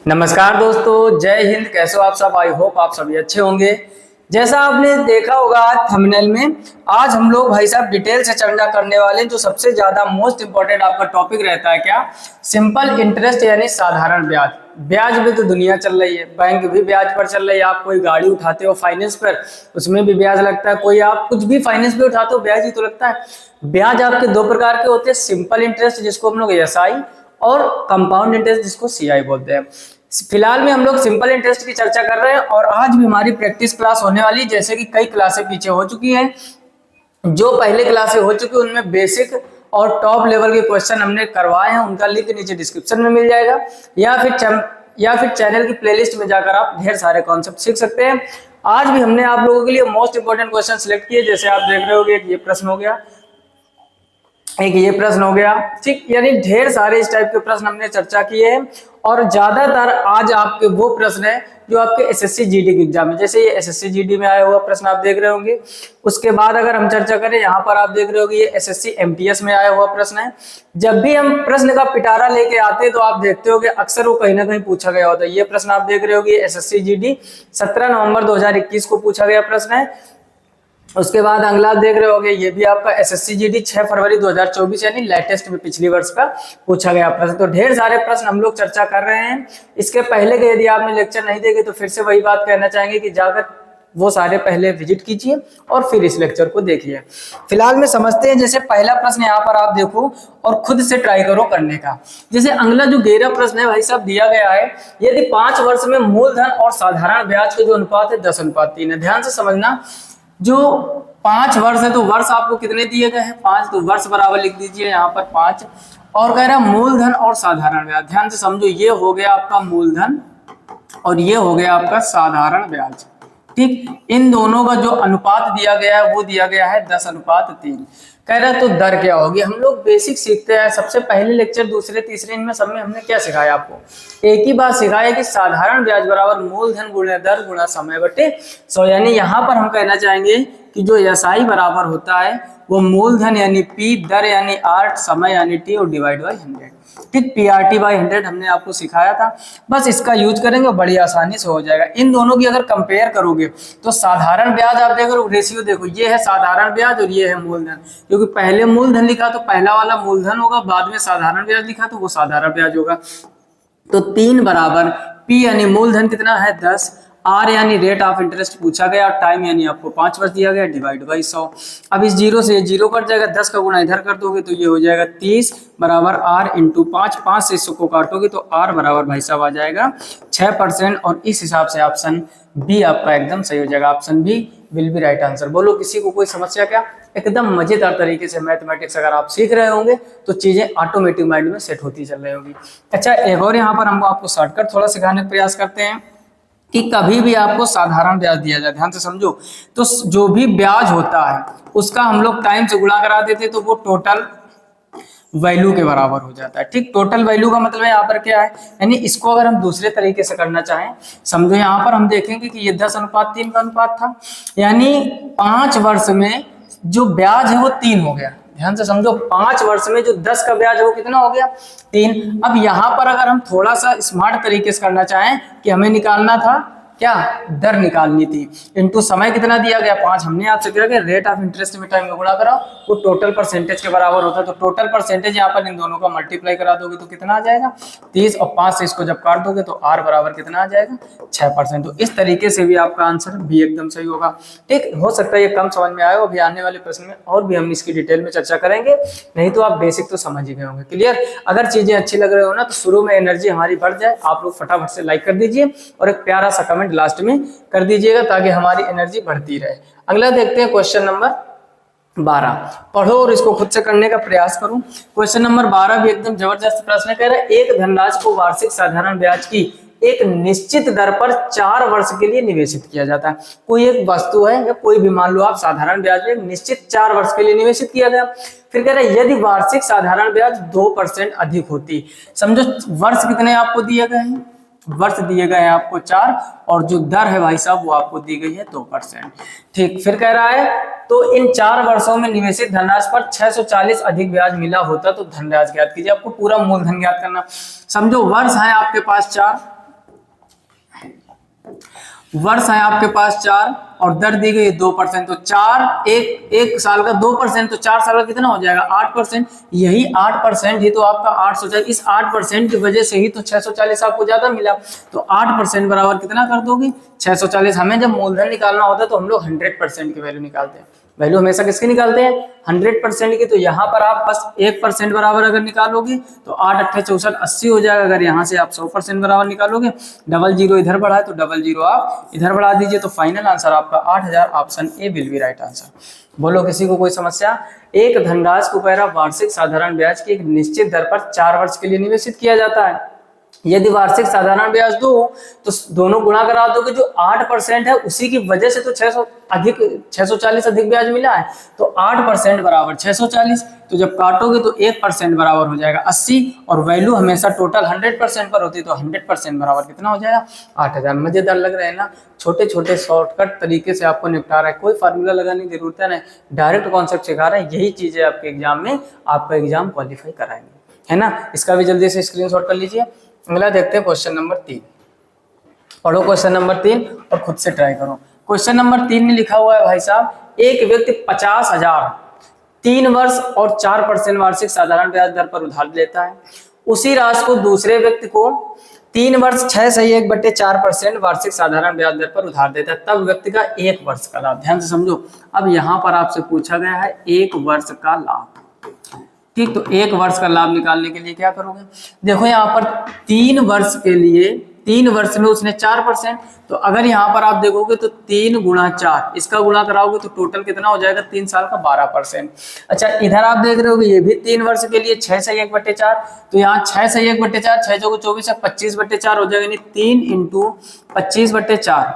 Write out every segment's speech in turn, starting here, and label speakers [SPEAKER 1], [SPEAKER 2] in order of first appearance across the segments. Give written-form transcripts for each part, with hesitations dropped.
[SPEAKER 1] नमस्कार दोस्तों, जय हिंद। कैसे हो आप सब? आई होप आप सभी अच्छे होंगे। जैसा आपने देखा होगा आज थंबनेल में, आज हम लोग भाई साहब डिटेल से चर्चा करने वाले हैं। जो सबसे ज्यादा मोस्ट इंपॉर्टेंट आपका टॉपिक रहता है क्या? सिंपल इंटरेस्ट यानी साधारण ब्याज। ब्याज में तो दुनिया चल रही है, बैंक भी ब्याज पर चल रही है। आप कोई गाड़ी उठाते हो फाइनेंस पर, उसमें भी ब्याज लगता है। कोई आप कुछ भी फाइनेंस पे उठाते हो, ब्याज ही तो लगता है। ब्याज आपके दो प्रकार के होते हैं, सिंपल इंटरेस्ट जिसको हम लोग एसआई और कंपाउंड इंटरेस्ट जिसको सीआई बोलते हैं। फिलहाल में हम लोग सिंपल इंटरेस्ट की चर्चा कर रहे हैं और आज भी हमारी प्रैक्टिस क्लास होने वाली है। जैसे कि कई क्लासें पीछे हो चुकी हैं, जो पहले क्लासें हो चुकी है उनमें बेसिक और टॉप लेवल के क्वेश्चन हमने करवाए हैं। उनका लिंक नीचे डिस्क्रिप्शन में मिल जाएगा, या फिर चैनल की प्लेलिस्ट में जाकर आप ढेर सारे कॉन्सेप्ट सीख सकते हैं। आज भी हमने आप लोगों के लिए मोस्ट इंपोर्टेंट क्वेश्चन सिलेक्ट किए। जैसे आप देख रहे होगे, एक ये प्रश्न हो गया, एक ये प्रश्न हो गया, ठीक। यानी ढेर सारे इस टाइप के प्रश्न हमने चर्चा किए हैं और ज्यादातर आज आपके वो प्रश्न है जो आपके एसएससी जीडी के एग्जाम में, जैसे ये एसएससी जीडी में आया हुआ प्रश्न आप देख रहे होंगे। उसके बाद अगर हम चर्चा करें, यहाँ पर आप देख रहे होंगे ये एसएससी एमटीएस में आया हुआ प्रश्न है। जब भी हम प्रश्न का पिटारा लेके आते हैं तो आप देखते होगे अक्सर वो कहीं ना कहीं पूछा गया होता है। ये प्रश्न आप देख रहे होगे एसएससी जीडी 17 नवंबर 2021 को पूछा गया प्रश्न है। उसके बाद अगला देख रहे होगे, ये भी आपका एसएससी जीडी 6 फरवरी 2024 यानी लेटेस्ट में पिछली वर्ष का पूछा गया प्रश्न। तो ढेर सारे प्रश्न हम लोग चर्चा कर रहे हैं। इसके पहले के यदि आपने लेक्चर नहीं देखे तो फिर से वही बात कहना चाहेंगे कि जाकर वो सारे पहले विजिट कीजिए और फिर इस लेक्चर को देखिए। फिलहाल में समझते हैं। जैसे पहला प्रश्न यहाँ पर आप देखो और खुद से ट्राई करो करने का। जैसे अगला जो 11 प्रश्न है भाई साहब दिया गया है, यदि 5 वर्ष में मूलधन और साधारण ब्याज का जो अनुपात है 10:3 है। ध्यान से समझना, जो 5 वर्ष है तो वर्ष आपको कितने दिए गए हैं? 5, तो वर्ष बराबर लिख दीजिए यहाँ पर 5। और कह रहा है मूलधन और साधारण ब्याज। ध्यान से समझो, ये हो गया आपका मूलधन और ये हो गया आपका साधारण ब्याज, ठीक। इन दोनों का जो अनुपात दिया गया है वो दिया गया है 10:3। कह रहा है तो दर क्या होगी? हम लोग बेसिक सीखते हैं। सबसे पहले लेक्चर, दूसरे, तीसरे, इनमें सब में हमने क्या सिखाया आपको? एक ही बात सिखाया कि साधारण ब्याज बराबर मूलधन गुणे दर गुणा समय बटे 100। यानी यहाँ पर हम कहना चाहेंगे कि जो एसआई बराबर होता है वो मूलधन यानी पी, दर यानी आर, समय यानी टी और डिवाइड बाई 100, ठीक। पीआरटी बाई 100 हमने आपको सिखाया था। बस इसका यूज करेंगे, बड़ी आसानी से हो जाएगा। इन दोनों की अगर कंपेयर करोगे तो साधारण ब्याज आप देखो, रेशियो देखो, ये है साधारण ब्याज और ये है मूलधन। क्योंकि पहले मूलधन लिखा तो पहला वाला मूलधन होगा, बाद में साधारण ब्याज लिखा तो वो साधारण ब्याज होगा। तो 3 बराबर पी यानी मूलधन कितना है 10, आर यानी रेट ऑफ इंटरेस्ट पूछा गया, टाइम यानी आपको 5 वर्ष दिया गया, डिवाइड बाई 100। अब इस जीरो से ये जीरो कट जाएगा, 10 का गुणा इधर कर दोगे तो ये हो जाएगा 30 बराबर आर इंटू 5। 5 से इसको काटोगे तो आर बराबर भाई साहब आ जाएगा 6%। और इस हिसाब से ऑप्शन बी आपका एकदम सही हो जाएगा। Option B will be right answer. बोलो किसी को कोई समस्या क्या? एकदम मजेदार तरीके से मैथमेटिक्स अगर आप सीख रहे होंगे तो चीजें ऑटोमेटिक माइंड में सेट होती चल रही होगी। अच्छा, एक और यहाँ पर हम आपको शॉर्टकट थोड़ा सिखाने का प्रयास करते हैं कि कभी भी आपको साधारण ब्याज दिया जाए, ध्यान से समझो, तो जो भी ब्याज होता है उसका हम लोग टाइम से गुणा करा देते तो वो टोटल वैल्यू के बराबर हो जाता है, ठीक। टोटल वैल्यू का मतलब यहाँ पर क्या है? यानी इसको अगर हम दूसरे तरीके से करना चाहें, समझो यहाँ पर हम देखेंगे कि ये 10:3 का अनुपात था। यानी 5 वर्ष में जो ब्याज है वो 3 हो गया। ध्यान से समझो, 5 वर्ष में जो 10 का ब्याज है वो कितना हो गया? 3। अब यहाँ पर अगर हम थोड़ा सा स्मार्ट तरीके से करना चाहें कि हमें निकालना था क्या? दर निकालनी थी। इनटू समय कितना दिया गया? 5। हमने आपसे कहा कि रेट ऑफ इंटरेस्ट में टाइम में गुणा कराओ, वो टोटल परसेंटेज के बराबर होता है। तो टोटल परसेंटेज यहाँ पर इन दोनों का मल्टीप्लाई करा दोगे तो कितना आ जाएगा? 30। और 5 से इसको जब काट दोगे तो आर बराबर कितना आ जाएगा? 6%। तो इस तरीके से भी आपका आंसर भी एकदम सही होगा, ठीक। हो सकता है ये कम समझ में आए, अभी आने वाले प्रश्न में और भी हम इसकी डिटेल में चर्चा करेंगे, नहीं तो आप बेसिक तो समझ ही गए होंगे। क्लियर? अगर चीजें अच्छी लग रही हो ना तो शुरू में एनर्जी हमारी बढ़ जाए, आप लोग फटाफट से लाइक कर दीजिए और एक प्यारा सा कमेंट लास्ट में कर दीजिएगा ताकि हमारी एनर्जी बढ़ती रहे। अगला देखते हैं क्वेश्चन नंबर 12। पढ़ो और इसको खुद से करने का प्रयास करो। क्वेश्चन नंबर 12 भी एकदम जबरदस्त प्रश्न कह रहा है, एक धनराशि को वार्षिक साधारण ब्याज की एक निश्चित दर पर 4 वर्ष के लिए निवेशित किया जाता है। कोई एक वस्तु है या कोई भी, मान लो आप साधारण ब्याज में निश्चित 4 वर्ष के लिए निवेशित किया गया। फिर कह रहा है यदि वार्षिक साधारण ब्याज 2% अधिक होती। समझो वर्ष कितने आपको दिए गए हैं? वर्ष दिए गए हैं आपको 4 और जो दर है भाई साहब वो आपको दी गई है 2%, ठीक। फिर कह रहा है तो इन 4 वर्षों में निवेशित धनराशि पर 640 अधिक ब्याज मिला होता तो धनराशि ज्ञात कीजिए। आपको पूरा मूलधन ज्ञात करना। समझो वर्ष है आपके पास 4 वर्ष है आपके पास 4 और दर दी गई 2%, तो 4 एक साल का 2%, तो 4 साल का कितना हो जाएगा 8%। यही 8% ही तो आपका 840, इस 8% की वजह से ही तो 640 आपको ज्यादा मिला। तो 8% बराबर कितना कर दोगे 640। हमें जब मूलधन निकालना होता है तो हम लोग 100% की वैल्यू निकालते हैं। वैल्यू हमेशा किसकी निकालते हैं 100% की। तो यहाँ पर आप बस 1% बराबर अगर निकालोगे तो 8 8 64 80 हो जाएगा। अगर यहाँ से आप 100% बराबर निकालोगे, डबल जीरो इधर बढ़ा है तो डबल जीरो आप इधर बढ़ा दीजिए। तो फाइनल आंसर आपका 8000, option A will be right answer. बोलो किसी को कोई समस्या। एक धनराशि को पैरा वार्षिक साधारण ब्याज की एक निश्चित दर पर 4 वर्ष के लिए निवेशित किया जाता है। यदि वार्षिक साधारण ब्याज दो तो दोनों गुणा करा दोगे, जो 8% है उसी की वजह से तो 640 अधिक ब्याज मिला है। तो 8% बराबर 640, तो जब काटोगे तो 1% बराबर हो जाएगा 80, और वैल्यू हमेशा टोटल 100% पर होती है। तो 100% बराबर कितना हो जाएगा 8000। मजेदार लग रहा है ना, छोटे छोटे शॉर्टकट तरीके से आपको निपटा रहा है, कोई फार्मूला लगाने की जरूरत है नहीं, डायरेक्ट कॉन्सेप्ट सिखा रहा है। यही चीजें आपके एग्जाम में आपका एग्जाम क्वालिफाई कराएंगे, है ना। इसका भी जल्दी से स्क्रीनशॉट कर लीजिए। अगला देखते हैं क्वेश्चन नंबर 3। पढ़ो क्वेश्चन नंबर 3 और खुद से ट्राई करो। क्वेश्चन नंबर 3 में लिखा हुआ है भाई साहब, एक व्यक्ति 50,000 3 वर्ष और 4% वार्षिक साधारण ब्याज दर पर उधार लेता है। उसी राशि को दूसरे व्यक्ति को 3 वर्ष 6/4% वार्षिक साधारण ब्याज दर पर उधार देता है, तब व्यक्ति का 1 वर्ष का लाभ। ध्यान से समझो, अब यहाँ पर आपसे पूछा गया है 1 वर्ष का लाभ, ठीक। तो 1 वर्ष का लाभ निकालने के लिए क्या करोगे, देखो यहाँ पर 3 वर्ष के लिए 3 वर्ष में उसने 4%, तो अगर यहाँ पर आप देखोगे तो 3 गुणा 4, इसका गुणा कराओगे तो टोटल कितना हो जाएगा 3 साल का 12%। अच्छा इधर आप देख रहे हो ये भी 3 वर्ष के लिए 6/1/4, तो यहाँ 6/1/4, 6 चौको 24 25/4 हो जाएगा, यानी 3 × 25/4,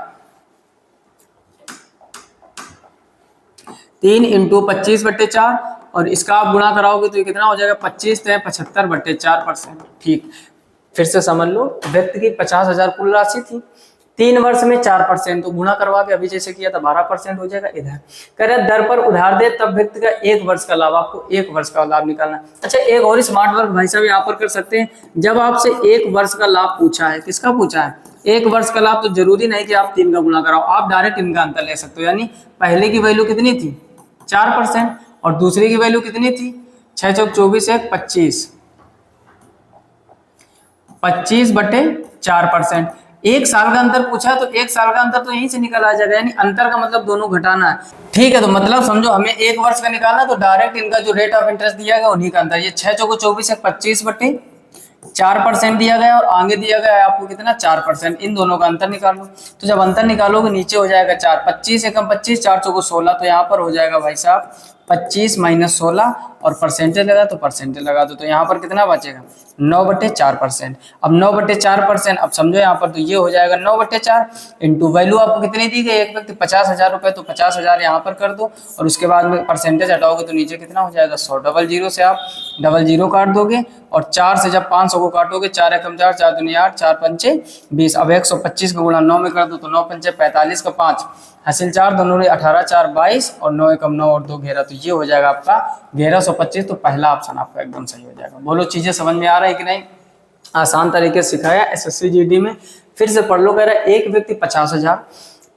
[SPEAKER 1] 3 × 25/4, और इसका आप गुणा कराओगे तो ये कितना हो जाएगा 25 × 75/4%, ठीक। फिर से समझ लो, व्यक्ति की 50,000 कुल राशि थी, 3 वर्ष में 4%, तो गुणा करवा के अभी जैसे किया था 12% हो जाएगा। इधर कह रहे दर पर उधार दे तब व्यक्ति का 1 वर्ष का लाभ, आपको 1 वर्ष का लाभ निकालना। अच्छा एक और स्मार्ट वर्क भाई साहब यहाँ पर कर सकते हैं, जब आपसे 1 वर्ष का लाभ पूछा है, किसका पूछा है 1 वर्ष का लाभ, तो जरूरी नहीं कि आप 3 का गुणा कराओ, आप डायरेक्ट इनका अंतर ले सकते हो। यानी पहले की वैल्यू कितनी थी 4% और दूसरे की वैल्यू कितनी थी 6 चौक 24 1 25/4%। 1 साल का अंतर पूछा तो 1 साल का अंतर तो यहीं से निकल आ जाएगा, यानी अंतर का मतलब दोनों घटाना है, ठीक है। तो मतलब समझो हमें 1 वर्ष का निकालना, तो डायरेक्ट इनका जो रेट ऑफ इंटरेस्ट दिया गया उन्हीं का अंतर, ये 6 चौको 24 25/4% दिया गया और आगे दिया गया है आपको कितना 4%, इन दोनों का अंतर निकालो। तो जब अंतर निकालोगे नीचे हो जाएगा 4, 25 एकम 25, 4 चौको 16, तो यहाँ पर हो जाएगा भाई साहब 25 - 16, और परसेंटेज लगा तो परसेंटेज लगा दो, तो यहाँ पर कितना बचेगा 9/4%। अब 9/4%, अब समझो यहाँ पर तो ये हो जाएगा 9/4 इंटू वैल्यू आपको कितनी दी गई, एक व्यक्ति 50,000 रुपए, तो 50,000 यहाँ पर कर दो, और उसके बाद में परसेंटेज हटाओगे तो नीचे कितना हो जाएगा 100। डबल जीरो से आप डबल जीरो काट दोगे, और 4 से जब 500 को काटोगे, 4 एकम 4, 4 दूनी 8, 4 पंचे 20। अब 125 का गुणा 9 में कर दो तो 9 पंचे 45 का 5 हासिल 4 दोनों 18 4 22, और 9 एकम 9 और 2 11, तो ये हो जाएगा आपका 1125। तो पहला ऑप्शन आपका एकदम सही हो जाएगा। बोलो चीजें समझ में आ रहा है कि नहीं, आसान तरीके से सिखाया एसएससी जीडी में। फिर से पढ़ लो, कह रहा है एक व्यक्ति 50,000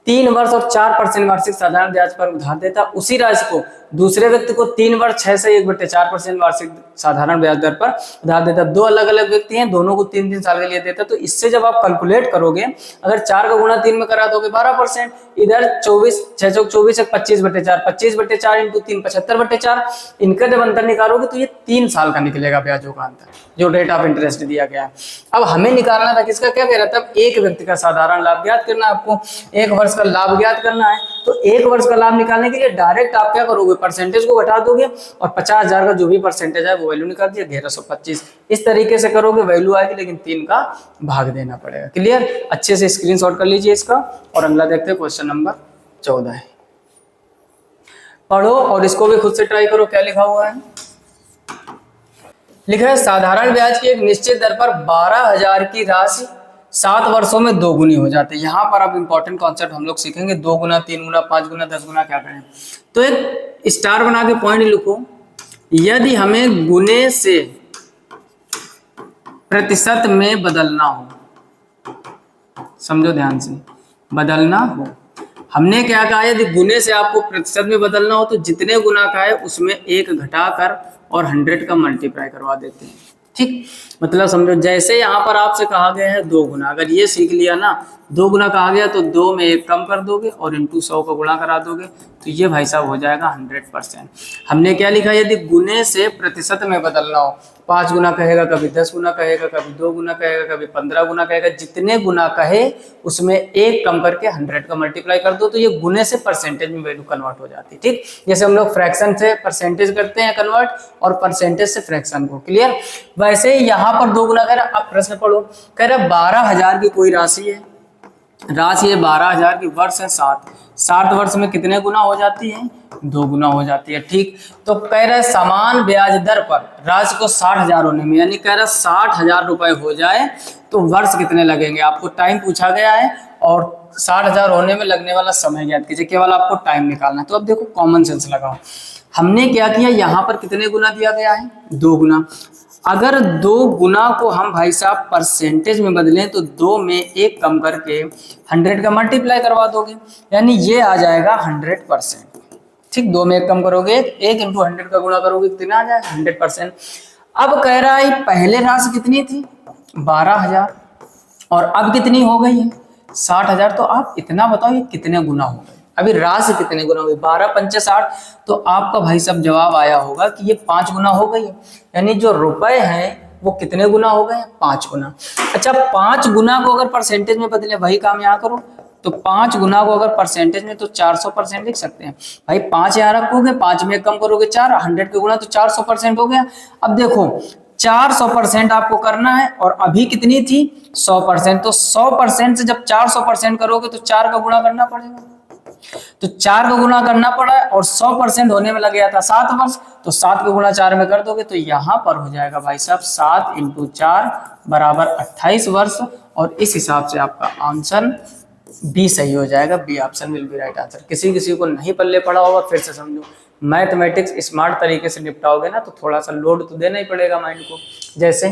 [SPEAKER 1] 3 वर्ष और 4% वार्षिक साधारण ब्याज पर उधार देता, उसी राशि को दूसरे व्यक्ति को 3 वर्ष 6/1/4% वार्षिक साधारण ब्याज दर पर उधार देता। दो अलग अलग व्यक्ति हैं, दोनों को 3 साल के लिए देता। तो इससे जब आप कैलकुलेट करोगे, अगर 4 का गुणा 3 में करा दोगे 12%, इधर 24 6 चौक 24 25/4, 25/4 इंटू 3 75/4, इनका जब अंतर निकालोगे तो ये 3 साल का निकलेगा ब्याजों का अंतर, जो रेट ऑफ इंटरेस्ट दिया गया है। अब हमें निकालना था किसका, क्या कह रहा था, एक व्यक्ति का साधारण लाभ ज्ञात करना है आपको, 1 वर्ष का लाभ ज्ञात करना है। तो 1 वर्ष का लाभ निकालने के लिए डायरेक्ट आप क्या करोगे, परसेंटेज को घटा दोगे और 50,000 का जो भी परसेंटेज है वो वैल्यू निकाल दिया 1125। इस तरीके से करोगे वैल्यू आएगी, लेकिन 3 का भाग देना पड़ेगा। क्लियर, अच्छे से स्क्रीनशॉट कर लीजिए इसका। और अगला देखते हैं क्वेश्चन नंबर 14 है, पढ़ो और इसको भी खुद से ट्राई करो। क्या लिखा हुआ है, लिखा है साधारण ब्याज की एक निश्चित दर पर 12,000 की राशि 7 वर्षों में 2 गुनी हो जाते हैं। यहाँ पर अब इंपॉर्टेंट कॉन्सेप्ट हम लोग सीखेंगे, 2 गुना 3 गुना 5 गुना 10 गुना क्या करें। तो एक स्टार बना के पॉइंट लिखो, यदि हमें गुने से प्रतिशत में बदलना हो, समझो ध्यान से, बदलना हो। हमने क्या कहा, यदि गुने से आपको प्रतिशत में बदलना हो तो जितने गुना का है उसमें एक घटाकर और 100 का मल्टीप्लाई करवा देते हैं। ठीक, मतलब समझो जैसे यहाँ पर आपसे कहा गया है 2 गुना, अगर ये सीख लिया ना, 2 गुना कहा गया तो 2 में 1 कम कर दोगे और इंटू 100 का गुणा करा दोगे तो ये भाई साहब हो जाएगा 100%। हमने क्या लिखा, यदि गुने से प्रतिशत में बदलना हो, 5 गुना कहेगा, कभी 10 गुना कहेगा, कभी 2 गुना कहेगा, कभी 15 गुना कहेगा, जितने गुना कहे उसमें 1 कम करके 100 का मल्टीप्लाई कर दो तो ये गुने से परसेंटेज में वैल्यू कन्वर्ट हो जाती है। ठीक, जैसे हम लोग फ्रैक्शन से परसेंटेज करते हैं कन्वर्ट और परसेंटेज से फ्रैक्शन को। क्लियर, वैसे ही यहाँ पर 2 गुना कह रहा। अब प्रश्न पढ़ो, कह रहा 12,000 की कोई राशि है, राशि है 12,000 की, वर्ष है 7 वर्ष में कितने गुना हो जाती है, 2 गुना हो जाती है। ठीक, तो कह रहे समान ब्याज दर पर राशि को 60,000 होने में, यानी कह रहा 60,000 रुपए हो जाए तो वर्ष कितने लगेंगे। आपको टाइम पूछा गया है और 60,000 होने में लगने वाला समय ज्ञात कीजिए, केवल आपको टाइम निकालना है। तो अब देखो कॉमन सेंस लगाओ, हमने क्या किया, यहाँ पर कितने गुना दिया गया है, 2 गुना। अगर 2 गुना को हम भाई साहब परसेंटेज में बदलें तो 2 में 1 कम करके 100 का मल्टीप्लाई करवा दोगे, यानी ये आ जाएगा 100%। ठीक, 2 में 1 कम करोगे, 1 इंटू 100 का गुणा करोगे, कितना आ जाएगा 100%। अब कह रहा है पहले राशि कितनी थी 12,000 और अब कितनी हो गई है 60,000, तो आप इतना बताओ ये कितने गुना हो गए, अभी राशि कितने गुना हुई, 12 पंचे 60, तो आपका भाई साहब जवाब आया होगा कि ये 5 गुना हो गई है, यानी जो रुपए हैं वो कितने गुना हो गए, 5 गुना। अच्छा, 5 गुना को अगर परसेंटेज में बदले, वही काम यहाँ करो, तो 5 गुना को अगर परसेंटेज में तो 400% लिख सकते हैं भाई। 5 यहाँ रखोगे, 5 में कम करोगे 4, 100 के गुना तो 400% हो गया। अब देखो 400% आपको करना है और अभी कितनी थी 100%, तो 100% से जब 400% करोगे तो 4 का गुणा करना पड़ेगा, तो 4 का गुणा करना पड़ा और 100% होने में लग गया था 7 वर्ष, तो 7 का गुणा 4 में कर दोगे तो यहाँ पर हो जाएगा भाई साहब 7 इंटू 4 बराबर 28 वर्ष, और इस हिसाब से आपका आंसर बी सही हो जाएगा। B option will be right answer. किसी को नहीं पल्ले पड़ा होगा फिर से समझो, मैथमेटिक्स स्मार्ट तरीके से निपटाओगे ना तो थोड़ा सा लोड तो देना ही पड़ेगा माइंड को। जैसे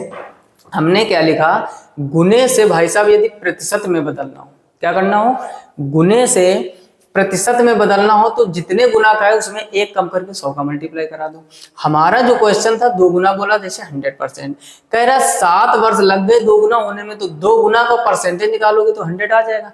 [SPEAKER 1] हमने क्या लिखा, गुने से भाई साहब यदि प्रतिशत में बदलना हो, क्या करना हो, गुने से प्रतिशत में बदलना हो तो जितने गुना का है उसमें 1 कम करके 100 का मल्टीप्लाई करा दो। हमारा जो क्वेश्चन था 2 गुना बोला, जैसे 100%। कह रहा 7 वर्ष लग गए 2 गुना होने में, तो 2 गुना का परसेंटेज निकालोगे तो 100 आ जाएगा।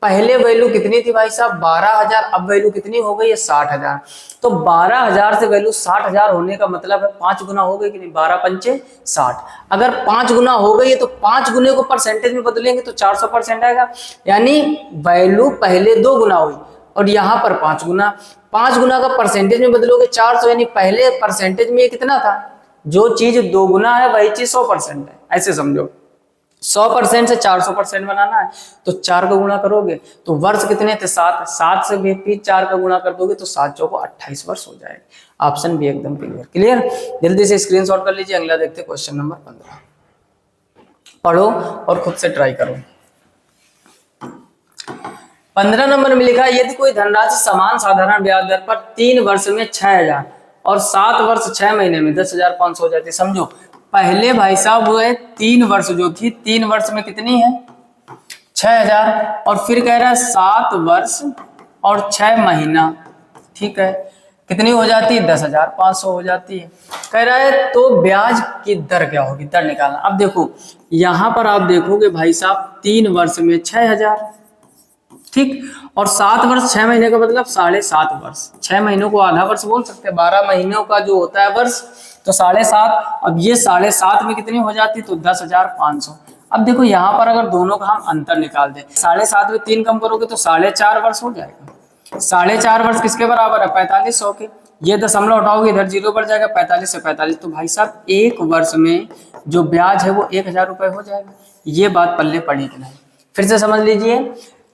[SPEAKER 1] पहले वैल्यू कितनी थी भाई साहब 12,000, अब वैल्यू कितनी हो गई है 60,000, तो 12,000 से वैल्यू 60,000 होने का मतलब है 5 गुना हो गई कि नहीं, 12 पंचे 60। अगर 5 गुना हो गई है तो 5 गुने को परसेंटेज में बदलेंगे तो 400% आएगा, यानी वैल्यू पहले 2 गुना हुई और यहाँ पर 5 गुना। 5 गुना का परसेंटेज में बदलोगे 400, यानी पहले परसेंटेज में ये कितना था, जो चीज 2 गुना है वही चीज 100% है। ऐसे समझो 100% से 400% बनाना है तो 4 का गुणा करोगे तो वर्ष कितने थे 7, 7 से भी 4 का गुणा कर दोगे तो 7 चौको 28 वर्ष हो जाएगा। ऑप्शन भी एकदम क्लियर। जल्दी से स्क्रीनशॉट कर लीजिए। अगला देखते हैं क्वेश्चन नंबर 15। पढ़ो और खुद से ट्राई करो। 15 नंबर में लिखा है यदि कोई धनराशि समान साधारण ब्याज दर पर 3 वर्ष में 6,000 और 7 वर्ष 6 महीने में 10,500 हो जाती। समझो पहले भाई साहब वो है 3 वर्ष जो थी, 3 वर्ष में कितनी है 6,000, और फिर कह रहा है 7 वर्ष और 6 महीना, ठीक है, कितनी हो जाती है 10,500 हो जाती है। कह रहा है तो ब्याज की दर क्या होगी, दर निकालना। अब देखो यहां पर आप देखोगे भाई साहब 3 वर्ष में 6,000, ठीक, और 7 वर्ष 6 महीने का मतलब 7.5 वर्ष, 6 महीनों को आधा वर्ष बोल सकते हैं, 12 महीनों का जो होता है वर्ष तो 7.5। अब ये 7.5 में कितनी हो जाती तो 10,500। अब देखो यहाँ पर अगर दोनों का हम अंतर निकाल दें, 7.5 में 3 कम करोगे तो 4.5 वर्ष हो जाएगा। 4.5 वर्ष किसके बराबर है 4500 के, ये दशमलव उठाओगे इधर 0 पर जाएगा, 45 से 45, तो भाई साहब 1 वर्ष में जो ब्याज है वो 1,000 रुपए हो जाएगा। ये बात पल्ले पड़ी कि नहीं, फिर से समझ लीजिए।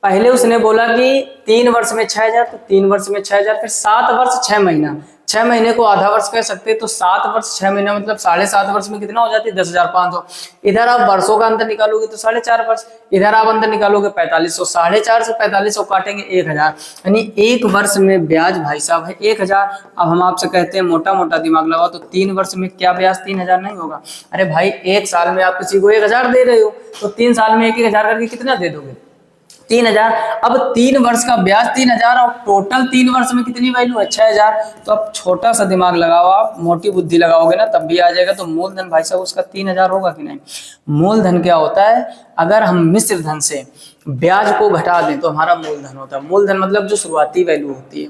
[SPEAKER 1] पहले उसने बोला कि 3 वर्ष में 6,000, तो 3 वर्ष में 6,000, फिर 7 वर्ष 6 महीना, 6 महीने को आधा वर्ष कह सकते हैं, तो 7 वर्ष 6 महीना मतलब 7.5 वर्ष में कितना हो जाती है 10,500। इधर आप वर्षों का अंतर निकालोगे तो 4.5 वर्ष, इधर आप अंतर निकालोगे 4500, 4.5 से 4500 काटेंगे 1,000, यानी 1 वर्ष में ब्याज भाई साहब है 1,000। अब हम आपसे कहते हैं मोटा मोटा दिमाग लगाओ, तो 3 वर्ष में क्या ब्याज 3,000 नहीं होगा। अरे भाई 1 साल में आप किसी को 1,000 दे रहे हो तो 3 साल में 1,000 करके कितना दे दोगे 3,000। अब 3 वर्ष का ब्याज 3,000 और टोटल 3 वर्ष में कितनी वैल्यू है 6,000। तो अब छोटा सा दिमाग लगाओ, आप मोटी बुद्धि लगाओगे ना तब भी आ जाएगा। तो मूलधन भाई साहब उसका 3,000 होगा कि नहीं। मूलधन क्या होता है, अगर हम मिश्र धन से ब्याज को घटा दें तो हमारा मूलधन होता है। मूलधन मतलब जो शुरुआती वैल्यू होती है।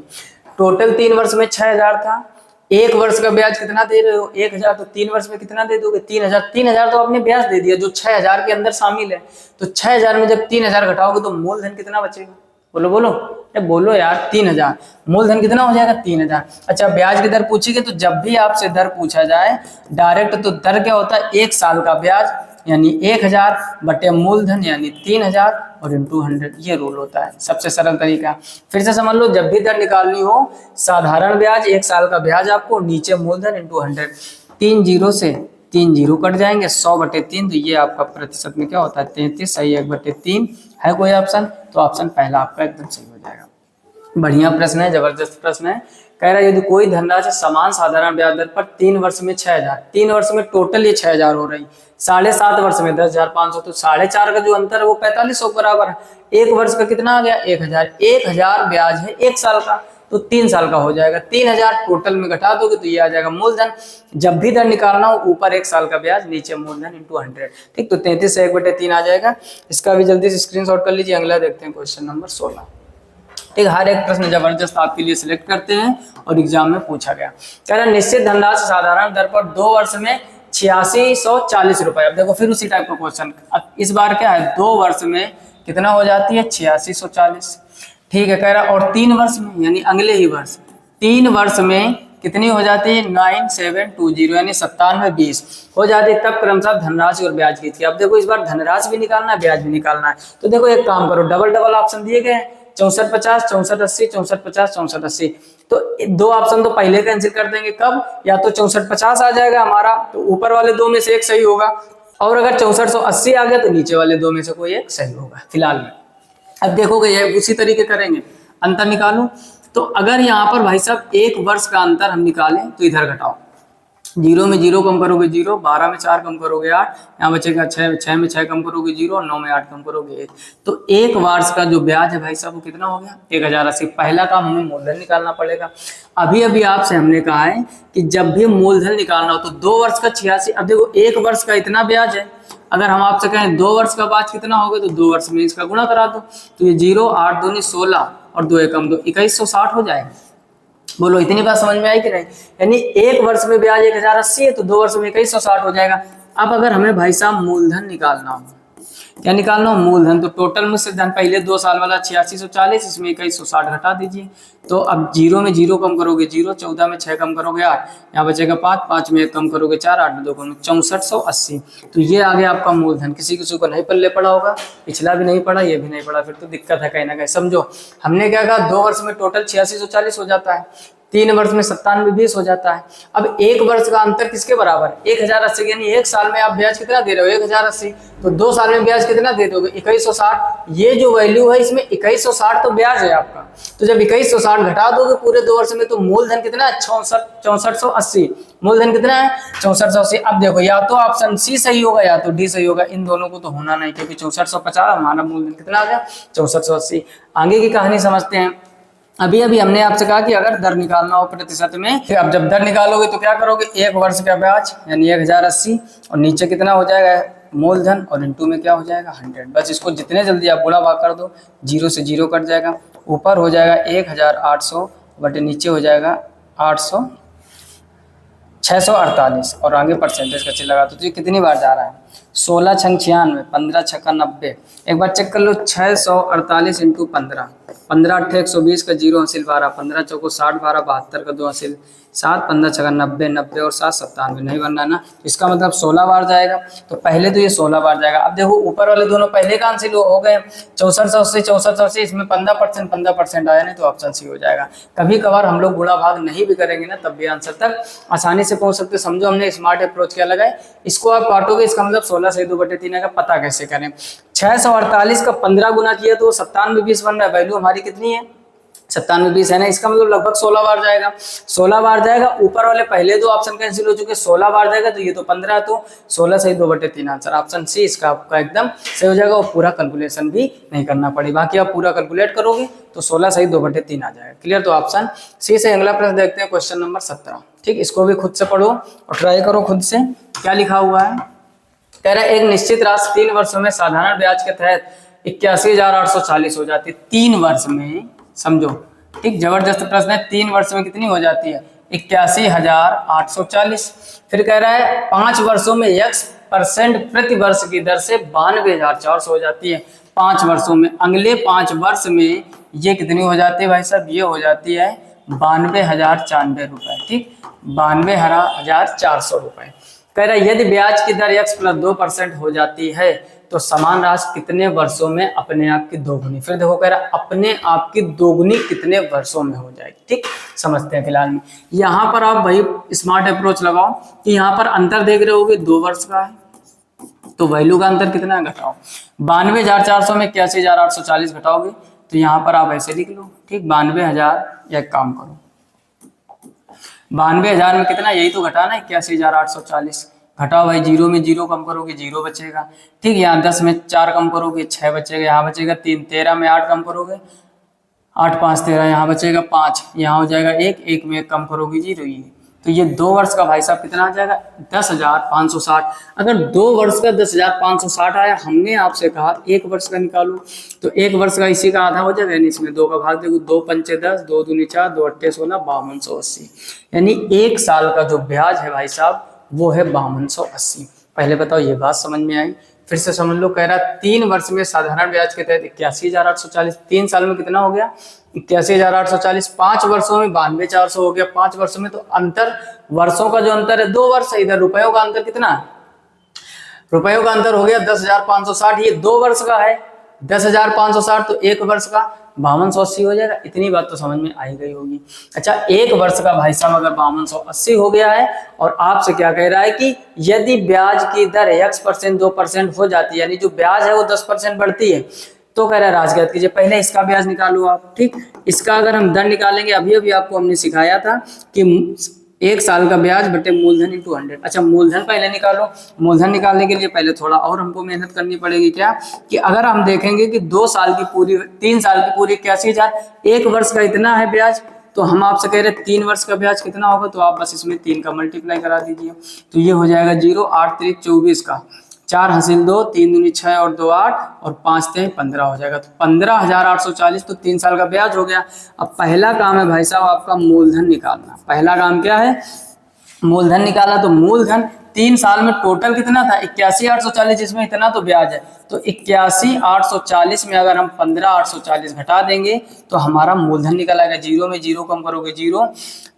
[SPEAKER 1] टोटल 3 वर्ष में 6,000 था, 1 वर्ष का ब्याज कितना दे रहे हो 1,000, तो 3 वर्ष में कितना दे दोगे 3,000। 3,000 तो आपने ब्याज दे दिया जो 6,000 के अंदर शामिल है। तो 6,000 में जब 3,000 घटाओगे तो मूलधन कितना बचेगा, बोलो बोलो, बोलो यार 3,000। मूलधन कितना हो जाएगा 3,000। अच्छा ब्याज की दर पूछेगी तो जब भी आपसे दर पूछा जाए डायरेक्ट, तो दर क्या होता है 1 साल का ब्याज यानी 1,000 बटे मूलधन यानी 3,000 और इंटू 100, ये रूल होता है, सबसे सरल तरीका। फिर से समझ लो, जब भी दर निकालनी हो साधारण ब्याज 1 साल का ब्याज आपको, नीचे मूलधन इंटू 100, 3 जीरो से 3 जीरो कट जाएंगे, 100/3, तो ये आपका प्रतिशत में क्या होता है 33, सही 1/3 है। कोई ऑप्शन, तो ऑप्शन पहला आपका एकदम सही हो जाएगा। बढ़िया प्रश्न है, जबरदस्त प्रश्न है। कह रहा है यदि कोई धनराशि समान साधारण ब्याज दर पर 3 वर्ष में 6,000, 3 वर्ष में टोटल ये 6,000 हो रही, 7.5 वर्ष में 10,500, तो 4.5 का जो अंतर है वो 4500 के बराबर है। 1 वर्ष का कितना आ गया 1,000, 1,000 ब्याज है 1 साल का, तो 3 साल का हो जाएगा। 3,000 टोटल में घटा दोगे तो ये आ जाएगा मूलधन। जब भी दर निकालना हो ऊपर 1 साल का ब्याज नीचे मूलधन इंटू 100, ठीक। तो 33 से 1/3 आ जाएगा। इसका भी जल्दी से स्क्रीनशॉट कर लीजिए। अगला देखते हैं क्वेश्चन नंबर 16। ठीक, हर एक प्रश्न जबरदस्त आपके लिए सिलेक्ट करते हैं और एग्जाम में पूछा गया। कह रहा निश्चित धनराशि साधारण दर पर 2 वर्ष में 8640 रुपए। अब देखो फिर उसी टाइप का क्वेश्चन, अब इस बार क्या है 2 वर्ष में कितना हो जाती है 8640, ठीक है। कह रहा और 3 वर्ष में यानी अगले ही वर्ष 3 वर्ष में कितनी हो जाती है 9720 यानी 9720 हो जाती है। तब क्रमशः धनराशि और ब्याज की थी। अब देखो इस बार धनराशि भी निकालना है ब्याज भी निकालना है, तो देखो एक काम करो, डबल डबल ऑप्शन दिए गए हैं 6450 6480 6450 6480, तो 2 ऑप्शन तो पहले कैंसिल कर देंगे। कब, या तो 6450 आ जाएगा हमारा, तो ऊपर वाले 2 में से एक सही होगा, और अगर 6480 आ गया तो नीचे वाले 2 में से कोई एक सही होगा फिलहाल में। अब देखोगे ये उसी तरीके करेंगे, अंतर निकालो। तो अगर यहाँ पर भाई साहब 1 वर्ष का अंतर हम निकालें तो इधर घटाओ, 0 में 0 कम करोगे 0, 12 में 4 कम करोगे 8, यहाँ बचेगा 6 में 6 कम करोगे 0, 9 में 8 कम करोगे 1। तो 1 वर्ष का जो ब्याज है भाई साहब वो कितना हो गया 1080। पहला काम हमें मूलधन निकालना पड़ेगा। अभी अभी आपसे हमने कहा है कि जब भी मूलधन निकालना हो तो 2 वर्ष का 86। अब देखो 1 वर्ष का इतना ब्याज है, अगर हम आपसे कहें 2 वर्ष का ब्याज कितना होगा तो 2 वर्ष में इसका गुणा करा दो, तो ये 0 8 दूनी 16 और 2 एकम 2 2160 हो जाएगा। बोलो इतनी बात समझ में आई कि नहीं। यानी 1 वर्ष में ब्याज 1080 है तो 2 वर्ष में 2160 हो जाएगा। अब अगर हमें भाई साहब मूलधन निकालना हो, क्या निकालना हो मूलधन, तो टोटल में से धन पहले 2 साल वाला 8640, इसमें 2160 घटा दीजिए। तो अब 0 में 0 कम करोगे 0, 14 में 6 कम करोगे 8, यहाँ बचेगा 5, 5 में 1 कम करोगे 4, 8 में 2 कम 6480। तो ये आ गया आपका मूलधन। किसी किसी को नहीं पल्ले पड़ा होगा, पिछला भी नहीं पड़ा ये भी नहीं पड़ा, फिर तो दिक्कत है कहीं ना कहीं। समझो हमने क्या कहा 2 वर्ष में टोटल 8640 हो जाता है, 3 वर्ष में 9720 हो जाता है। अब 1 वर्ष का अंतर किसके बराबर 1080, यानी 1 साल में आप ब्याज कितना दे रहे हो 1080, तो 2 साल में ब्याज कितना दे दोगे 2160। ये जो वैल्यू है इसमें 2160 तो ब्याज है आपका, तो जब 2160 घटा दोगे पूरे 2 वर्ष में तो मूलधन कितना है 6480। मूलधन कितना है 6480। अब देखो या तो ऑप्शन सी सही होगा या तो डी सही होगा, इन दोनों को तो होना नहीं, क्योंकि 6450 हमारा मूलधन कितना आ गया 6480। आगे की कहानी समझते हैं। अभी अभी हमने आपसे कहा कि अगर दर निकालना हो प्रतिशत में, तो अब जब दर निकालोगे तो क्या करोगे 1 वर्ष का ब्याज यानी 1080 और नीचे कितना हो जाएगा मूलधन और इंटू में क्या हो जाएगा 100। बस इसको जितने जल्दी आप गुणा भाग कर दो 0 से 0 कट जाएगा, ऊपर हो जाएगा 1800 बटे नीचे हो जाएगा 648 और आगे परसेंटेज का चिन्ह लगा दो। तो ये कितनी बार जा रहा है 16 छंग 96, 15 छक्का 90। एक बार चेक कर लो 648 इंटू 15, 15 8 120 का 0 हासिल 12, 15 चौको 60 12 72 का 2 हासिल 7, 15 छक्का 90, 90 और 7 97 नहीं बनना है ना। इसका मतलब 16 बार जाएगा, तो पहले तो ये 16 बार जाएगा। अब देखो ऊपर वाले दोनों पहले का हासिल हो गए 6480 6480, इसमें 15% आया नहीं तो ऑप्शन सी हो जाएगा। कभी कभार हम लोग गुणा भाग नहीं भी करेंगे ना तब भी आंसर तक आसानी से पहुंच सकते। समझो हमने स्मार्ट अप्रोच क्या लगाए, इसको आप काटोगे इसका मतलब 16 से 2/3 का पता कैसे करें। 648 का 15 गुना किया तो 9720 बन रहा है, वैल्यू हमारी कितनी है 97 20 है ना, इसका मतलब लगभग 16 बार जाएगा, 16 बार जाएगा। ऊपर वाले पहले दो ऑप्शन कैंसिल हो चुके, 16 बार जाएगा तो ये तो 15, तो 16 सही 2/3 आंसर ऑप्शन सी इसका आपका एकदम सही हो जाएगा। और पूरा कैलकुलेशन भी नहीं करना पड़ेगा, बाकी आप पूरा कैलकुलेट करोगे तो 16 सही 2/3 आ जाएगा। क्लियर, तो ऑप्शन सी से अगला प्रश्न देखते हैं, क्वेश्चन नंबर 17। ठीक, इसको भी खुद से पढ़ो और ट्राई करो खुद से। क्या लिखा हुआ है, कह रहा है एक निश्चित राशि 3 वर्षों में साधारण ब्याज के तहत 81,840 हो जाती है। 3 वर्ष में, समझो, ठीक, जबरदस्त प्रश्न है। 3 वर्ष में कितनी हो जाती है, 81,840। फिर कह रहा है 5 वर्षों में x% प्रति वर्ष की दर से 92,400 हो जाती है। 5 वर्षों में, अगले 5 वर्ष में ये कितनी हो जाती है भाई साहब, ये हो जाती है 92,094 रुपए। ठीक, 92,400 रुपए। कह रहा है यदि ब्याज की दर x + 2% हो जाती है तो समान राशि कितने वर्षों में अपने आप की दोगुनी। फिर देखो कह रहा अपने आप की दोगुनी कितने वर्षों में हो जाएगी। ठीक, समझते हैं फिलहाल में। यहाँ पर आप भाई स्मार्ट अप्रोच लगाओ कि यहाँ पर अंतर देख रहे होगे 2 वर्ष का है, तो वैल्यू का अंतर कितना है, घटाओ। 92,400 में 81,840 घटाओगे तो यहाँ पर आप ऐसे लिख लो। ठीक, 92,000, या एक काम करो, 92,000 में कितना, यही तो घटाना है 81,840। घटाओ भाई, 0 में 0 कम करोगे 0 बचेगा। ठीक, यहाँ 10 में 4 कम करोगे 6 बचेगा, यहाँ बचेगा 3। 13 में 8 कम करोगे 8 5 13, यहाँ बचेगा 5, यहाँ हो जाएगा 1। 1 में 1 कम करोगे 0। ये तो ये 2 वर्ष का भाई साहब कितना आ जाएगा, 10,560। अगर 2 वर्ष का 10,560 आया, हमने आपसे कहा 1 वर्ष का निकालो, तो 1 वर्ष का इसी का आधा हो जाएगा, यानी इसमें 2 का भाग देखो, 2 पंचे 10, 2 दूनी 4, 2 अट्ठे 16, 5280। यानी 1 साल का जो ब्याज है भाई साहब वो है 5280। पहले बताओ ये बात समझ में आई, फिर से समझ लो। कह रहा 3 वर्ष में साधारण ब्याज के तहत 81,840, 3 साल में कितना हो गया 81,840, 5 वर्षों में 92,400 हो गया। 5 वर्षों में तो अंतर, वर्षों का जो अंतर है 2 वर्ष है, इधर रुपयों का अंतर कितना है, रुपयों का अंतर हो गया 10,560। ये 2 वर्ष का है 10,560, तो 1 वर्ष का 5280 हो जाएगा। इतनी बात तो समझ में आई गई होगी। अच्छा, 1 वर्ष का भाई साहब अगर 5280 हो गया है और आपसे क्या कह रहा है कि यदि ब्याज की दर x% 2% हो जाती है, यानी जो ब्याज है वो 10% बढ़ती है, तो कह रहा है राजगत कीजिए। पहले इसका ब्याज निकालो आप। ठीक, इसका अगर हम दर निकालेंगे, अभी अभी आपको हमने सिखाया था कि 1 साल का ब्याज बटे मूलधन × 100। अच्छा, मूलधन पहले निकालो। मूलधन निकालने के लिए पहले थोड़ा और हमको मेहनत करनी पड़ेगी। क्या कि अगर हम देखेंगे कि 2 साल की पूरी, 3 साल की पूरी 81,000, 1 वर्ष का इतना है ब्याज, तो हम आपसे कह रहे हैं 3 वर्ष का ब्याज कितना होगा, तो आप बस इसमें 3 का मल्टीप्लाई करा दीजिए, तो ये हो जाएगा 0। 8 3 24 का 4 हासिल 2, 3 दूनी 6 और 2 8 और 5 3 15 हो जाएगा, तो 15,840। तो 3 साल का ब्याज हो गया। अब पहला काम है भाई साहब आपका मूलधन निकालना। पहला काम क्या है, मूलधन निकाला। तो मूलधन 3 साल में टोटल कितना था 81,840, जिसमें इतना तो ब्याज है, तो 81,840 में अगर हम 15,840 घटा देंगे तो हमारा मूलधन निकल आएगा। 0 में 0 कम करोगे 0,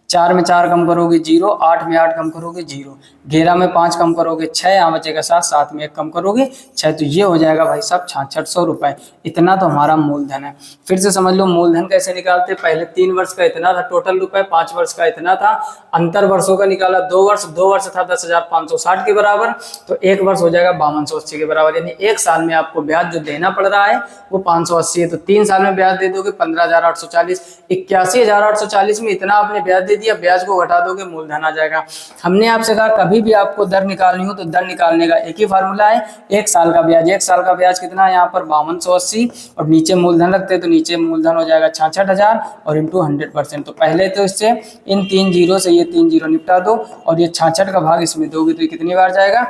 [SPEAKER 1] 4 में 4 कम करोगे 0, 8 में 8 कम करोगे 0, 11 में 5 कम करोगे 6, यहाँ बचेगा 7, 7 में 1 कम करोगे 6, तो ये हो जाएगा भाई साहब 6600 रुपए। इतना तो हमारा मूलधन है। फिर से समझ लो मूलधन कैसे निकालते, पहले 3 वर्ष का इतना था टोटल रुपए, 5 वर्ष का इतना था, अंतर वर्षों का निकाला। 2 वर्ष था 10,560 के बराबर, तो 1 वर्ष हो जाएगा 5280 के बराबर, यानी 1 साल में आपको ब्याज जो देना पड़ रहा है वो 580 है। तो 3 साल में ब्याज दे दोगे 15,840, 81,840 में इतना आपने ब्याज दे दिया, ब्याज को घटा दोगे मूलधन आ जाएगा। हमने आपसे कहा कभी भी आपको दर निकालनी हो तो दर निकालने का एक ही फार्मूला है, 1 साल का ब्याज। 1 साल का ब्याज कितना है यहाँ पर 5280, और नीचे मूलधन रखते हैं तो नीचे मूलधन हो जाएगा 66,000 और इंटू 100%। तो पहले तो इससे इन 3 जीरो से ये 3 जीरो निपटा दो और ये 66 का भाग इसमें दोगे तो ये कितनी बार जाएगा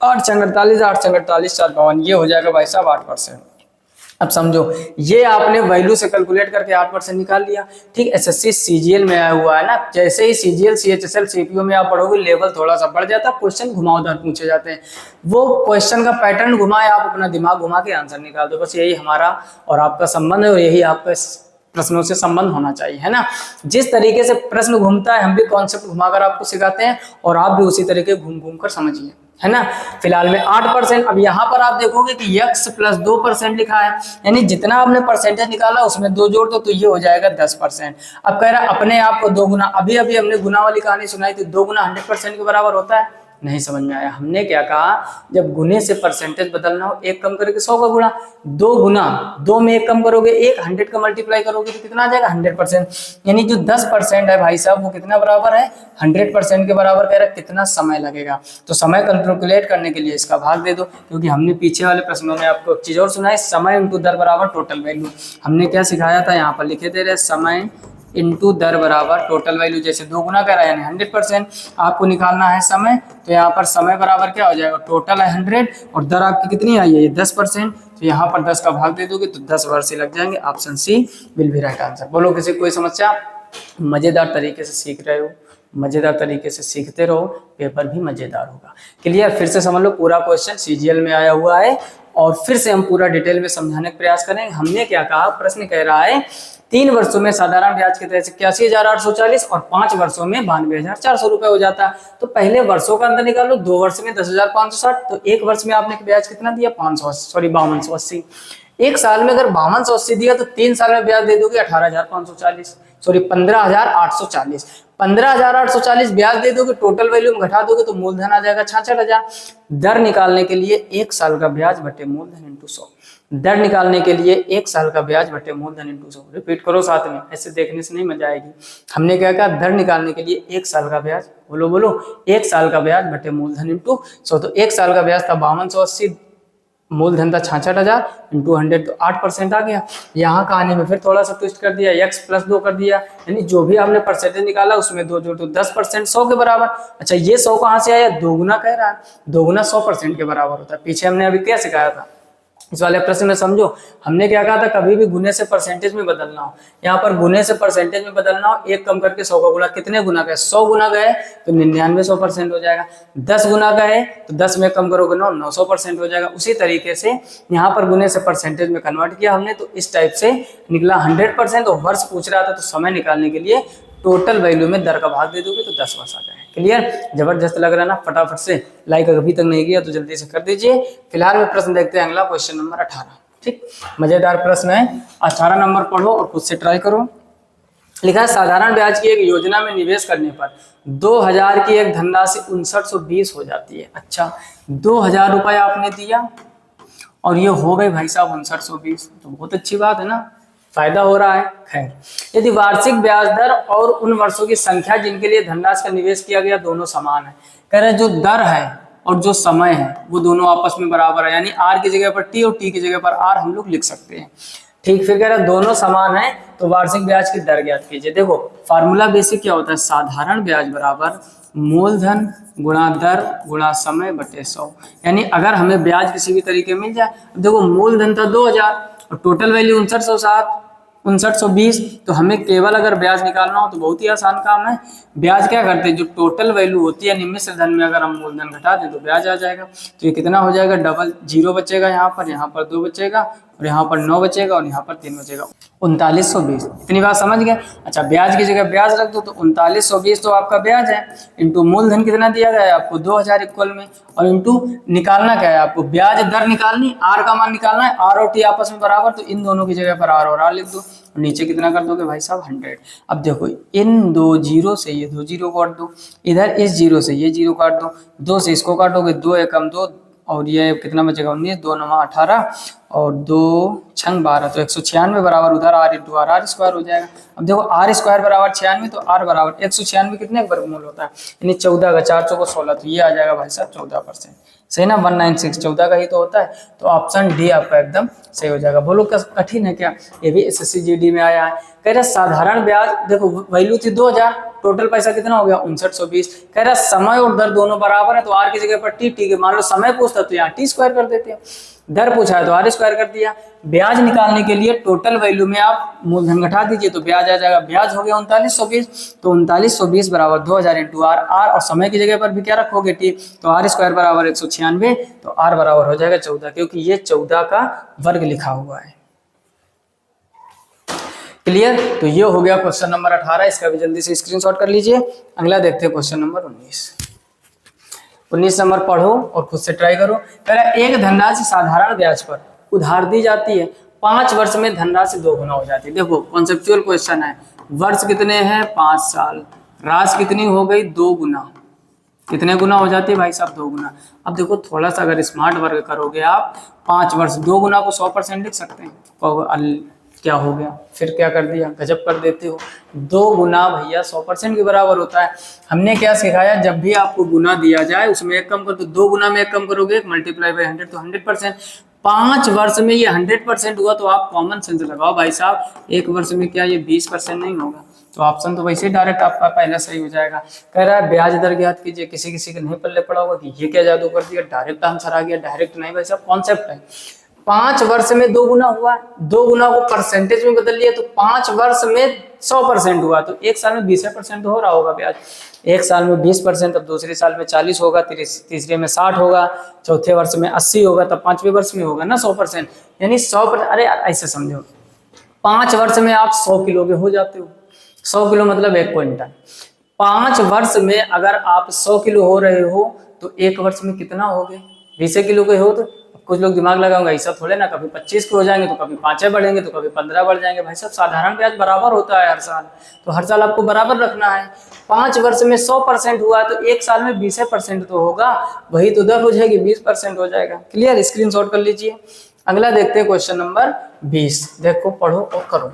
[SPEAKER 1] 8 × 48, 8 × 48 4 52, ये हो जाएगा भाई साहब 8%। अब समझो ये आपने वैल्यू से कैलकुलेट करके 8% निकाल लिया। ठीक, एसएससी सीजीएल में आया हुआ है ना, जैसे ही सीजीएल सीएचएसएल सीपीओ में आप पढ़ोगे लेवल थोड़ा सा बढ़ जाता है, क्वेश्चन घुमावदार पूछे जाते हैं, वो क्वेश्चन का पैटर्न घुमाए, आप अपना दिमाग घुमा के आंसर निकाल दो। बस यही हमारा और आपका संबंध है और यही आपका प्रश्नों से संबंध होना चाहिए, है ना। जिस तरीके से प्रश्न घूमता है हम भी कॉन्सेप्ट घुमाकर आपको सिखाते हैं और आप भी उसी तरीके घूम घूम कर समझिए, है ना। फिलहाल में 8%। अब यहाँ पर आप देखोगे कि x + 2% लिखा है, यानी जितना आपने परसेंटेज निकाला उसमें 2 जोड़ दो तो ये हो जाएगा 10%। अब कह रहा है अपने आप को 2 गुना, अभी अभी हमने गुना वाली कहानी सुनाई थी, 2 गुना 100% के बराबर होता है, नहीं समझ में आया। हमने क्या कहा, जब गुने से परसेंटेज बदलना हो, एक कम करके 100 का गुणा, 2 गुना 2 में एक कम करोगे, एक 100 का मल्टीप्लाई करोगे तो कितना आ जाएगा 100%। यानी जो 10% है भाई साहब वो कितना बराबर है 100% के बराबर कह रहा है। कितना समय लगेगा, तो समय कैलकुलेट करने के लिए इसका भाग दे दो, क्योंकि हमने पीछे वाले प्रश्नों में आपको एक चीज और सुना है, समय इंटू दर बराबर टोटल वैल्यू। हमने क्या सिखाया था, यहाँ पर लिखे दे रहे समय इंटू दर बराबर टोटल वैल्यू। जैसे 2 गुना कर रहा है यानी 100%, आपको निकालना है समय, तो यहाँ पर समय बराबर क्या हो जाएगा, टोटल है 100 और दर आपकी कितनी आई है, ये 10%, तो यहाँ पर 10 का भाग दे दोगे तो 10 वर्ष लग जाएंगे। Option C will be right answer. बोलो किसी कोई समस्या? मजेदार तरीके से सीख रहे हो, मजेदार तरीके से सीखते रहो, पेपर भी मजेदार होगा। क्लियर? फिर से समझ लो, पूरा क्वेश्चन सीजीएल में आया हुआ है और फिर से हम पूरा डिटेल में समझाने का प्रयास करेंगे। हमने क्या कहा, प्रश्न कह रहा है 3 वर्षों में साधारण ब्याज की तरह 81,840 और 5 वर्षों में 92,400 रुपए हो जाता है। तो पहले वर्षों का अंतर निकालो, 2 वर्ष में 10,560, तो 1 वर्ष में आपने ब्याज कितना दिया 5280। 1 साल में अगर 5280 दिया तो 3 साल में ब्याज दे दोगे 15,840 15,840 ब्याज दे दोगे, टोटल वैल्यू में घटा दोगे तो मूलधन आ जाएगा 66,000। दर निकालने के लिए 1 साल का ब्याज बटे मूलधन इंटू 100। दर निकालने के लिए 1 साल का ब्याज बटे मूलधन इंटू 100। रिपीट करो साथ में, ऐसे देखने से नहीं मजा आएगी। हमने क्या कहा, दर निकालने के लिए 1 साल का ब्याज, बोलो बोलो, 1 साल का ब्याज बटे मूलधन इंटू 100। तो 1 साल का ब्याज था 5280, मूलधन था 66,000 इंटू 100, तो 8% आ गया। यहाँ का आने में फिर थोड़ा सा ट्विस्ट कर दिया, x + 2 कर दिया, यानी जो भी आपने परसेंटेज निकाला उसमें 2 जोड़ तो 10%, 100 के बराबर। अच्छा, ये 100 कहाँ से आया, 2 गुना कह रहा है, 2 गुना 100% के बराबर होता है। पीछे हमने अभी क्या सिखाया था, इस वाले प्रश्न में समझो। हमने क्या कहा था, कभी भी गुने से परसेंटेज में बदलना हो, यहाँ पर गुने से परसेंटेज में बदलना हो, 1 कम करके 100 का गुना, कितने गुना गए, 100 गुना गए तो 99 100% हो जाएगा। 10 गुना गए तो 10 में कम करोगे 900% हो जाएगा। उसी तरीके से यहाँ पर गुने से परसेंटेज में कन्वर्ट किया हमने, तो इस टाइप से निकला 100%। और वर्ष पूछ रहा था तो समय निकालने के लिए टोटल वैल्यू में दर का भाग दे दोगे तो 10 वर्ष आ जाएगा। क्लियर? जबरदस्त लग रहा है ना? फटाफट से लाइक अभी तक नहीं किया तो जल्दी से कर दीजिए। फिलहाल में प्रश्न देखते हैं अगला, क्वेश्चन नंबर 18। ठीक, मजेदार प्रश्न है। 18 नंबर पढ़ो और खुद से ट्राई करो। लिखा है, साधारण ब्याज की एक योजना में निवेश करने पर 2000 की एक धनराशि 5920 हो जाती है। अच्छा, 2000 रुपये आपने दिया और ये हो गए भाई साहब 5920, तो बहुत अच्छी बात है ना, फायदा हो रहा है। खैर, यदि वार्षिक ब्याज दर और उन वर्षों की संख्या जिनके लिए धनराशि का निवेश किया गया दोनों समान है, कह रहे जो दर है और जो समय है वो दोनों आपस में बराबर है, यानी आर की जगह पर टी और टी की जगह पर आर हम लोग लिख सकते हैं। ठीक, फिर कह रहा है दोनों समान है तो वार्षिक ब्याज की दर ज्ञात कीजिए। देखो फार्मूला बेसिक क्या होता है, साधारण ब्याज बराबर मूलधन गुणा दर गुणा समय बटे 100। यानी अगर हमें ब्याज किसी भी तरीके मिल जाए, देखो मूलधन था 2000 और टोटल वैल्यू 5920, तो हमें केवल अगर ब्याज निकालना हो तो बहुत ही आसान काम है। ब्याज क्या करते हैं, जो टोटल वैल्यू होती है मिश्र धन में अगर हम मूलधन घटा दें तो ब्याज आ जाएगा। तो ये कितना हो जाएगा, डबल 0 बचेगा, यहाँ पर 2 बचेगा और यहाँ पर 9 बचेगा और यहाँ पर 3 बचेगा, 3920। इतनी बात समझ गए? अच्छा, ब्याज की जगह ब्याज रख दो तो 3920 तो आपका ब्याज है, इंटू मूलधन कितना दिया गया है आपको 2000 इक्वल में, और इंटू निकालना क्या है आपको, ब्याज दर निकालनी, आर का मान निकालना है, आर और टी आपस में बराबर, तो इन दोनों की जगह पर आर और आर लिख दो, नीचे कितना कर दोगे भाई साहब 100। अब देखो इन 2 जीरो से ये 2 जीरो काट दो, इधर इस 0 से ये 0 काट दो, 2 से इसको काटोगे 2 एकम 2 और ये कितना बचेगा 19, 2 9 18 और 2 6 12, तो 196 बराबर उधर R into R, R square हो जाएगा। अब देखो आर स्क्वायर बराबर 96, तो आर बराबर 196 कितने वर्गमूल होता है, यानी 14 का 4 चौको 16, तो ये आ जाएगा भाई साहब 14%। सही ना, 196 14 का ही तो होता है, तो ऑप्शन डी आपका एकदम सही हो जाएगा। बोलो क्या कठिन है क्या, ये भी एसएससी जीडी में आया है। कह रहा साधारण ब्याज, देखो वैल्यू थी 2000, टोटल पैसा कितना हो गया 5920। कह रहा समय और दर दोनों बराबर है, तो आर की जगह पर टी, टी के मान लो समय पूछता तो यहाँ टी स्क्वायर कर देते हैं, दर पूछा है तो आर स्क्वायर कर दिया। ब्याज निकालने के लिए टोटल वैल्यू में आप मूलधन घटा दीजिए तो ब्याज आ जाएगा, ब्याज हो गया 3920, तो 3920 बराबर 2000 इंटू आर, आर और समय की जगह पर भी क्या रखोगे टी, तो आर स्क्वायर बराबर 196, तो आर बराबर हो जाएगा 14, क्योंकि ये 14 का वर्ग लिखा हुआ है। क्लियर? तो ये हो गया क्वेश्चन नंबर 18, इसका भी जल्दी से स्क्रीनशॉट कर लीजिए। अगला देखते हैं क्वेश्चन नंबर 19 नंबर पढ़ो और खुद से ट्राई करो। पहला, एक धनराशि साधारण ब्याज पर उधार दी जाती है, 5 वर्ष में धनराशि 2 गुना हो जाती है। देखो कॉन्सेप्चुअल क्वेश्चन है, वर्ष कितने हैं 5 साल, राशि कितनी हो गई 2 गुना, कितने गुना हो जाती है भाई साहब? 2 गुना। अब देखो थोड़ा सा अगर स्मार्ट वर्क करोगे आप, 5 वर्ष, 2 गुना को 100% लिख सकते हैं। क्या हो गया, फिर क्या कर दिया, गजब कर देते हो। 2 गुना भैया 100% के बराबर होता है। हमने क्या सिखाया, जब भी आपको गुना दिया जाए उसमें एक कम कर दो। 2 गुना में एक कम करोगे, मल्टीप्लाई बाय 100 तो 100%। 5 वर्ष में ये 100% हुआ तो आप कॉमन सेंस लगाओ भाई साहब, 1 वर्ष में क्या ये 20% नहीं होगा? तो ऑप्शन तो वैसे ही डायरेक्ट आपका पहला सही हो जाएगा। कह रहा है ब्याज दर ज्ञात कीजिए। किसी किसी के नहीं पल्ले पड़ा होगा कि ये क्या जादू कर दिया, डायरेक्ट आंसर आ गया। डायरेक्ट नहीं भाई साहब, कॉन्सेप्ट है। 5 वर्ष में 2 गुना हुआ, 2 गुना को परसेंटेज में बदल लिया तो 5 वर्ष में 100% हुआ, तो 1 साल में 20% हो रहा होगा ब्याज। 1 साल में 20%, अब दूसरे साल में 40 होगा, तीसरे में 60 होगा, चौथे वर्ष में 80 होगा, तब 5वें वर्ष में होगा ना 100%। यानी 100%। अरे ऐसे समझो, 5 वर्ष में आप 100 किलो के हो जाते हो। 100 किलो मतलब 1 क्विंटल। 5 वर्ष में अगर आप 100 किलो हो रहे हो तो 1 वर्ष में कितना हो गए? 20 किलो के हो। तो कुछ लोग दिमाग लगाएंगे, ऐसा थोड़े ना, कभी 25 के हो जाएंगे तो कभी 5 बढ़ेंगे तो कभी 15 बढ़ जाएंगे। भाई साहब साधारण ब्याज बराबर होता है हर साल, तो हर साल आपको बराबर रखना है। 5 वर्ष में 100% हुआ तो 1 साल में 20% तो होगा, वही तो दर हो जाएगी, 20% हो जाएगा। क्लियर? स्क्रीनशॉट कर लीजिए। अगला देखते हैं क्वेश्चन नंबर 20। देखो, पढ़ो और करो।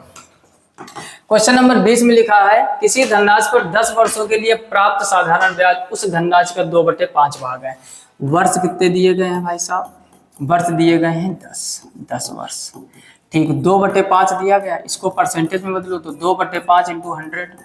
[SPEAKER 1] क्वेश्चन नंबर 20 में लिखा है, किसी धनराशि पर 10 वर्षों के लिए प्राप्त साधारण ब्याज उस धनराशि का 2/5 भाग है। वर्ष कितने दिए गए हैं भाई साहब? वर्ष दिए गए हैं 10 वर्ष। ठीक, 2/5 दिया गया, इसको परसेंटेज में बदलो तो 2/5 इंटू 100,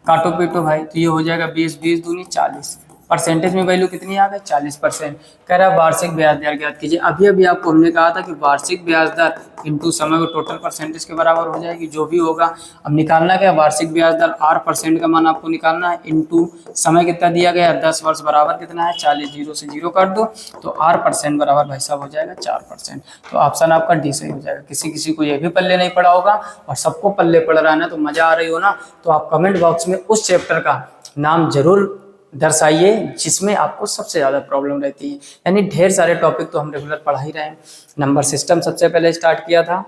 [SPEAKER 1] काटो पीटो भाई, तो ये हो जाएगा 20, 20 दूनी 40। परसेंटेज में वैल्यू कितनी आ गई? 40%। कह रहा है वार्षिक ब्याज दर ज्ञात कीजिए। अभी अभी आपको हमने कहा था कि वार्षिक ब्याज दर इंटू समय को टोटल परसेंटेज के बराबर हो जाएगी, जो भी होगा। अब निकालना क्या, वार्षिक ब्याज दर R% का मान आपको निकालना है, इंटू समय कितना दिया गया, 10 वर्ष बराबर कितना है 40, 0 से 0 कर दो तो R% बराबर भाई साहब हो जाएगा 4%। तो ऑप्शन आपका डी सही हो जाएगा। किसी किसी को ये भी पल्ले नहीं पड़ा होगा और सबको पल्ले पड़ रहा है ना, तो मजा आ रही हो ना, तो आप कमेंट बॉक्स में उस चैप्टर का नाम जरूर दर्शाइए जिसमें आपको सबसे ज़्यादा प्रॉब्लम रहती है। यानी ढेर सारे टॉपिक तो हम रेगुलर पढ़ा ही रहे हैं। नंबर सिस्टम सबसे पहले स्टार्ट किया था,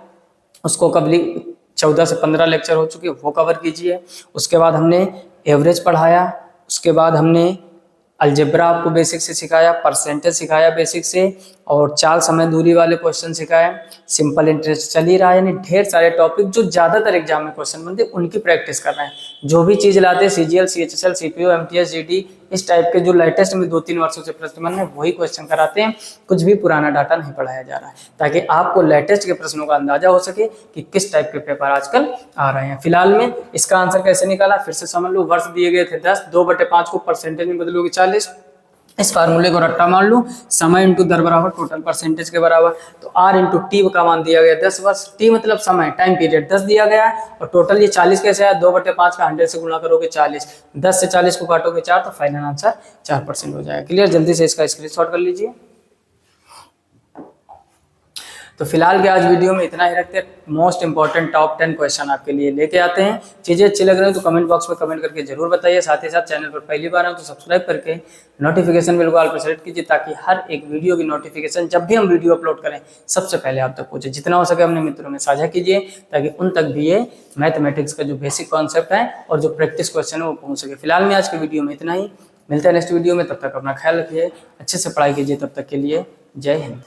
[SPEAKER 1] उसको कबली 14 से 15 लेक्चर हो चुके, वो कवर कीजिए। उसके बाद हमने एवरेज पढ़ाया, उसके बाद हमने अलजेब्रा आपको बेसिक से सिखाया, परसेंटेज सिखाया बेसिक से, और चाल समय दूरी वाले क्वेश्चन सिखाए। सिंपल इंटरेस्ट चल ही रहा है, यानी ढेर सारे टॉपिक जो ज़्यादातर एग्जाम में क्वेश्चन बनते हैं उनकी प्रैक्टिस कर रहे हैं। जो भी चीज़ लाते हैं CGL, CHSL, CPO, MTS, GD, इस टाइप के जो लेटेस्ट में 2-3 वर्षों से प्रश्न बन रहे हैं वही क्वेश्चन कराते हैं। कुछ भी पुराना डाटा नहीं पढ़ाया जा रहा है, ताकि आपको लेटेस्ट के प्रश्नों का अंदाजा हो सके कि किस टाइप के पेपर आजकल आ रहे हैं। फिलहाल में इसका आंसर कैसे निकाला फिर से समझ लो। वर्ष दिए गए थे 10, 2/5 को परसेंटेज में बदलोगे 40, इस फार्मूले को रट्टा मार लो, समय इंटू दर बराबर टोटल परसेंटेज के बराबर। तो R इंटू टी का मान दिया गया 10 वर्ष, टी मतलब समय, टाइम पीरियड 10 दिया गया है, और टोटल ये 40 कैसे आया, 2/5 का 100 से गुणा करोगे 40, 10 से 40 को काटोगे 4 तो फाइनल आंसर 4% हो जाएगा। क्लियर? जल्दी से इसका स्क्रीनशॉट कर लीजिए। तो फिलहाल के आज वीडियो में इतना ही रखते हैं। मोस्ट इंपॉर्टेंट टॉप 10 क्वेश्चन आपके लिए लेके आते हैं। चीज़ें अच्छी लग रही हैं तो कमेंट बॉक्स में कमेंट करके जरूर बताइए। साथ ही साथ चैनल पर पहली बार हो तो सब्सक्राइब करके नोटिफिकेशन बेल को ऑल पर सेलेक्ट कीजिए, ताकि हर एक वीडियो की नोटिफिकेशन जब भी हम वीडियो अपलोड करें सबसे पहले आप तक पहुंचे। जितना हो सके अपने मित्रों में साझा कीजिए, ताकि उन तक भी ये मैथमेटिक्स का जो बेसिक कॉन्सेप्ट है और जो प्रैक्टिस क्वेश्चन है वो पहुँच सके। फिलहाल में आज के वीडियो में इतना ही, मिलते हैं नेक्स्ट वीडियो में। तब तक अपना ख्याल रखिए, अच्छे से पढ़ाई कीजिए। तब तक के लिए जय हिंद।